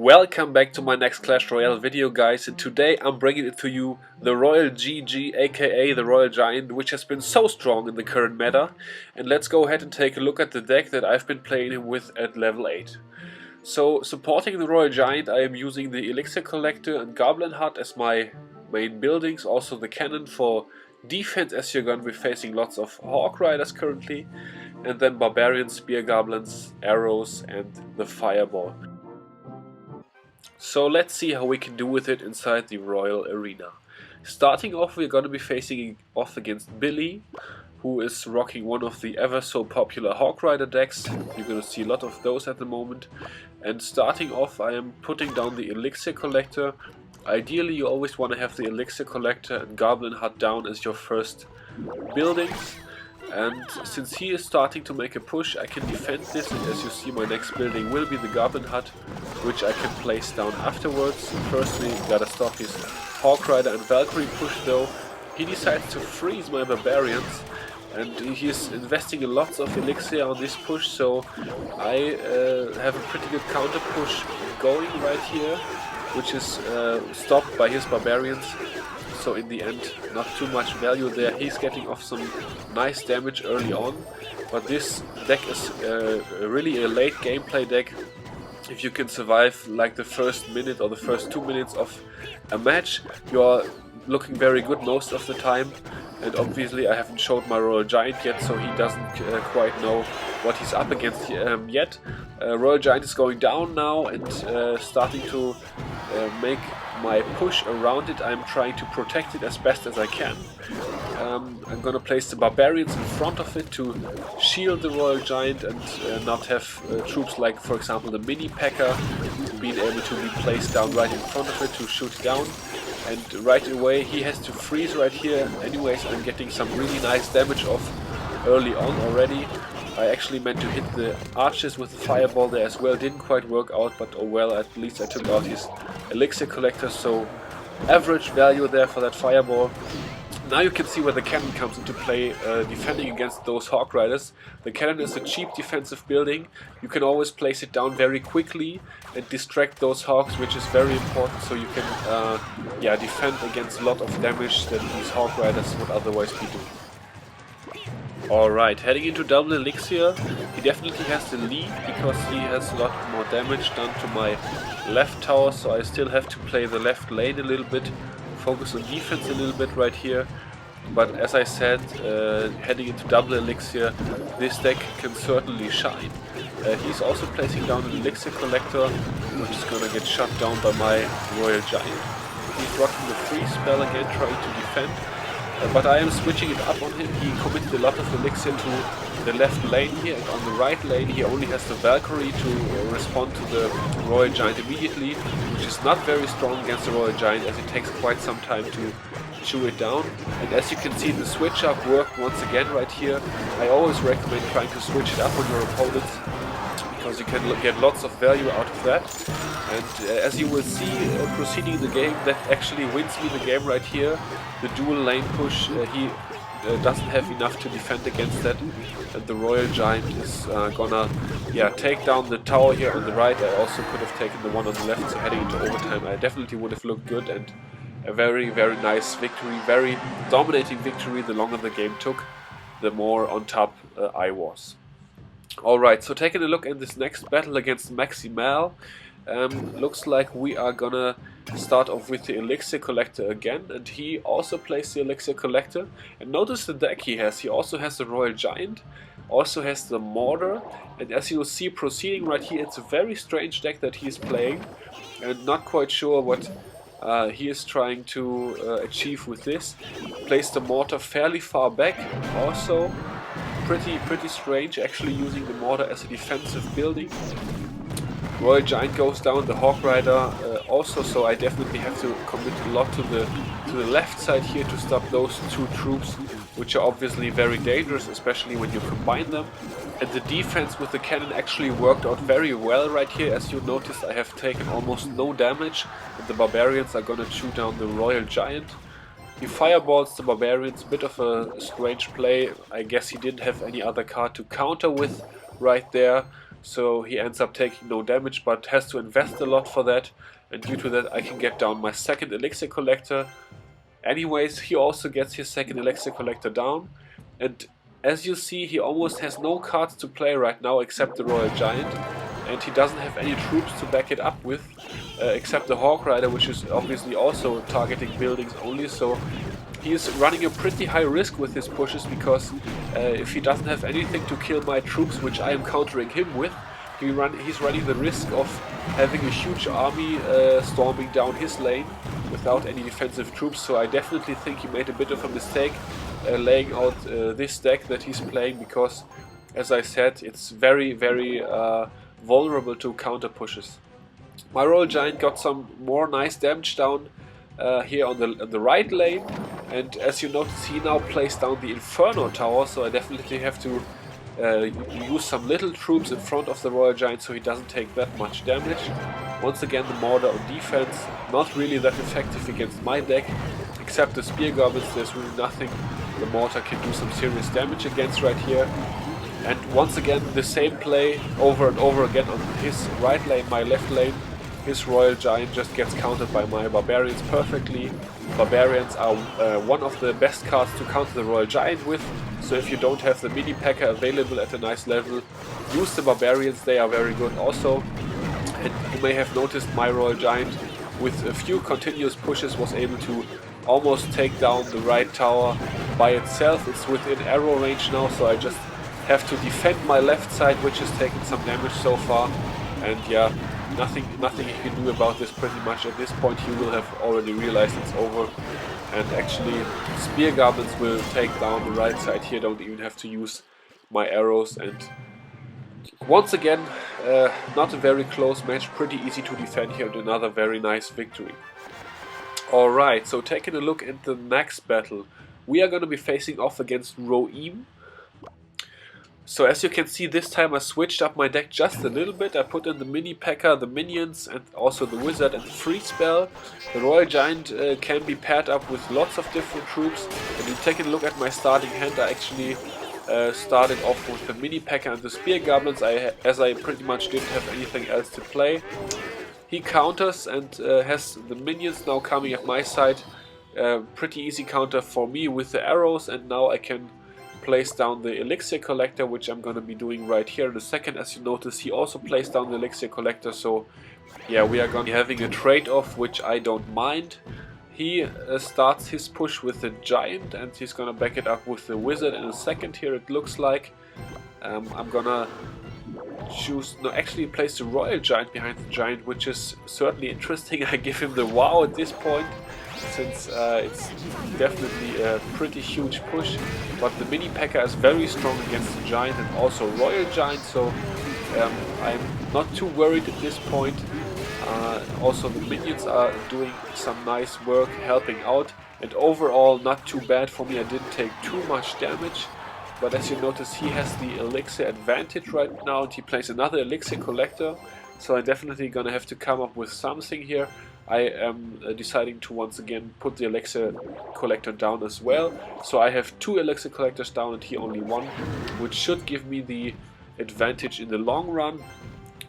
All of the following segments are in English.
Welcome back to my next Clash Royale video, guys, and today I'm bringing it to you the Royal GG, aka the Royal Giant, which has been so strong in the current meta. And let's go ahead and take a look at the deck that I've been playing him with at level 8. So, supporting the Royal Giant, I am using the Elixir Collector and Goblin Hut as my main buildings, also the cannon for defense, as you're going to be facing lots of Hawk Riders currently, and then Barbarians, Spear Goblins, Arrows, and the Fireball. So let's see how we can do with it inside the Royal Arena. Starting off, we're going to be facing off against Billy, who is rocking one of the ever so popular Hawk Rider decks. You're going to see a lot of those at the moment. And starting off, I am putting down the Elixir Collector. Ideally, you always want to have the Elixir Collector and Goblin Hut down as your first buildings. And since he is starting to make a push, I can defend this, and as you see, my next building will be the Goblin Hut, which I can place down afterwards. Firstly, gotta stop his Hawk Rider and Valkyrie push though. He decides to freeze my Barbarians, and he's investing lots of Elixir on this push, so I have a pretty good counter push going right here, which is stopped by his Barbarians. So in the end, not too much value there. He's getting off some nice damage early on, but this deck is really a late gameplay deck. If you can survive like the first minute or the first 2 minutes of a match, you're looking very good most of the time. And obviously I haven't showed my Royal Giant yet, so he doesn't quite know what he's up against yet. Royal Giant is going down now and starting to make my push around it. I'm trying to protect it as best as I can. I'm gonna place the Barbarians in front of it to shield the Royal Giant and not have troops like, for example, the Mini Packer being able to be placed down right in front of it to shoot down. And right away he has to freeze right here. Anyways, I'm getting some really nice damage off early on already. I actually meant to hit the archers with the Fireball there as well. Didn't quite work out, but oh well, at least I took out his Elixir Collector, so average value there for that Fireball. Now you can see where the cannon comes into play, defending against those Hawk Riders. The cannon is a cheap defensive building. You can always place it down very quickly and distract those Hawks, which is very important, so you can defend against a lot of damage that these Hawk Riders would otherwise be doing. Alright, heading into double Elixir, he definitely has the lead because he has a lot more damage done to my left tower, so I still have to play the left lane a little bit, focus on defense a little bit right here. But as I said, heading into double Elixir, this deck can certainly shine. He's also placing down an Elixir Collector, which is gonna get shut down by my Royal Giant. He's rocking the freeze spell again, trying to defend. But I am switching it up on him. He committed a lot of Elixir to the left lane here, and on the right lane he only has the Valkyrie to respond to the Royal Giant immediately, which is not very strong against the Royal Giant as it takes quite some time to chew it down. And as you can see, the switch up worked once again right here. I always recommend trying to switch it up on your opponents, because you can get lots of value out of that. And as you will see, proceeding the game, that actually wins me the game right here. The dual lane push, he doesn't have enough to defend against that, and the Royal Giant is gonna take down the tower here on the right. I also could have taken the one on the left, so heading into overtime I definitely would have looked good, and a very, very nice victory, very dominating victory. The longer the game took, the more on top I was. Alright, so taking a look at this next battle against Maximal, looks like we are gonna start off with the Elixir Collector again, and he also plays the Elixir Collector. And notice the deck he has. He also has the Royal Giant, also has the Mortar, and as you'll see proceeding right here, it's a very strange deck that he's playing, and not quite sure what he is trying to achieve with this. Placed the Mortar fairly far back, also pretty strange, actually using the Mortar as a defensive building. Royal Giant goes down, the Hawk Rider also, so I definitely have to commit a lot to the left side here to stop those two troops, which are obviously very dangerous, especially when you combine them. And the defense with the cannon actually worked out very well right here. As you noticed, I have taken almost no damage, and the Barbarians are gonna chew down the Royal Giant. He fireballs the Barbarians, bit of a strange play. I guess he didn't have any other card to counter with right there. so he ends up taking no damage, but has to invest a lot for that, and due to that I can get down my second elixir collector. Anyways, he also gets his second elixir collector down, and as you see, he almost has no cards to play right now except the Royal Giant, and he doesn't have any troops to back it up with, except the Hawk Rider, which is obviously also targeting buildings only, so he is running a pretty high risk with his pushes, because if he doesn't have anything to kill my troops, which I am countering him with, he's running the risk of having a huge army storming down his lane without any defensive troops. So I definitely think he made a bit of a mistake laying out this deck that he's playing, because, as I said, it's very vulnerable to counter pushes. My Royal Giant got some more nice damage down here on the right lane, and as you notice, he now plays down the Inferno Tower, so I definitely have to use some little troops in front of the Royal Giant so he doesn't take that much damage. Once again, the Mortar on defense, not really that effective against my deck, except the Spear Goblins. There's really nothing the Mortar can do some serious damage against right here. And once again, the same play over and over again on his right lane, my left lane. His Royal Giant just gets countered by my Barbarians perfectly. Barbarians are one of the best cards to counter the Royal Giant with, so if you don't have the mini P.E.K.K.A. available at a nice level, use the Barbarians, they are very good also. And you may have noticed my Royal Giant, with a few continuous pushes, was able to almost take down the right tower by itself. It's within arrow range now, so I just have to defend my left side, which is taking some damage so far. And yeah, nothing he can do about this pretty much. At this point he will have already realized it's over, and actually Spear Goblins will take down the right side here, don't even have to use my arrows. And once again, not a very close match, pretty easy to defend here, and another very nice victory. Alright, so taking a look at the next battle, we are going to be facing off against Royale. So as you can see, this time I switched up my deck just a little bit. I put in the mini P.E.K.K.A., the minions, and also the wizard and the free spell. The Royal Giant can be paired up with lots of different troops. And you taking a look at my starting hand, I actually started off with the mini P.E.K.K.A. and the spear goblins, as I pretty much didn't have anything else to play. He counters and has the minions now coming at my side. Pretty easy counter for me with the arrows, and now I can place down the elixir collector, which I'm going to be doing right here in a second. As you notice, he also placed down the elixir collector, so yeah, we are going to be having a trade-off, which I don't mind. He starts his push with the giant, and he's going to back it up with the wizard in a second here, it looks like. I'm gonna choose, no, actually place the Royal Giant behind the giant, which is certainly interesting. I give him the wow at this point, since it's definitely a pretty huge push, but the mini P.E.K.K.A. is very strong against the giant and also Royal Giant, so I'm not too worried at this point. Also the minions are doing some nice work helping out, and overall not too bad for me. I didn't take too much damage, but as you notice, he has the elixir advantage right now, and he plays another elixir collector, so I'm definitely gonna have to come up with something here. I am deciding to once again put the elixir collector down as well, so I have 2 elixir collectors down and he only 1, which should give me the advantage in the long run.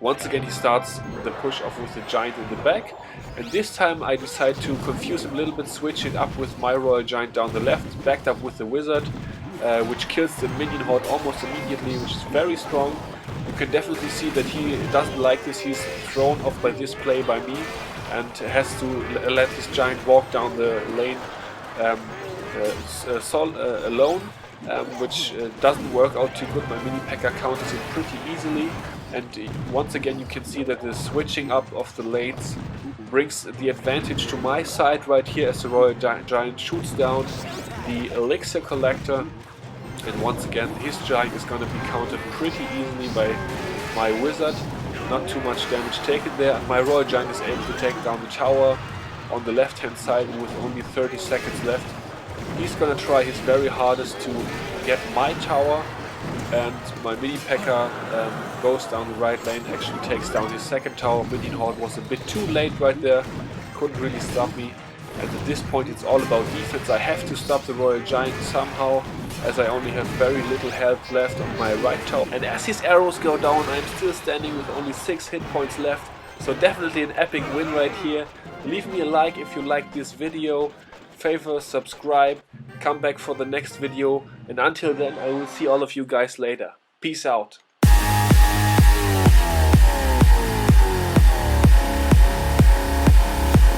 Once again he starts the push off with the giant in the back, and this time I decide to confuse him a little bit, switch it up with my Royal Giant down the left, backed up with the wizard, which kills the minion horde almost immediately, which is very strong. You can definitely see that he doesn't like this. He's thrown off by this play by me and has to let his giant walk down the lane alone, which doesn't work out too good. My mini P.E.K.K.A. counters it pretty easily, and once again you can see that the switching up of the lanes brings the advantage to my side right here, as the Royal Giant shoots down the elixir collector, and once again his giant is going to be countered pretty easily by my wizard. Not too much damage taken there. My Royal Giant is able to take down the tower on the left hand side with only 30 seconds left. He's gonna try his very hardest to get my tower, and my mini P.E.K.K.A. goes down the right lane, actually takes down his second tower. Minion horde was a bit too late right there, couldn't really stop me. and at this point it's all about defense. I have to stop the Royal Giant somehow, as I only have very little health left on my right tower. And as his arrows go down, I'm still standing with only 6 hit points left. So definitely an epic win right here. Leave me a like if you liked this video. Favor, subscribe, come back for the next video. And until then, I will see all of you guys later. Peace out.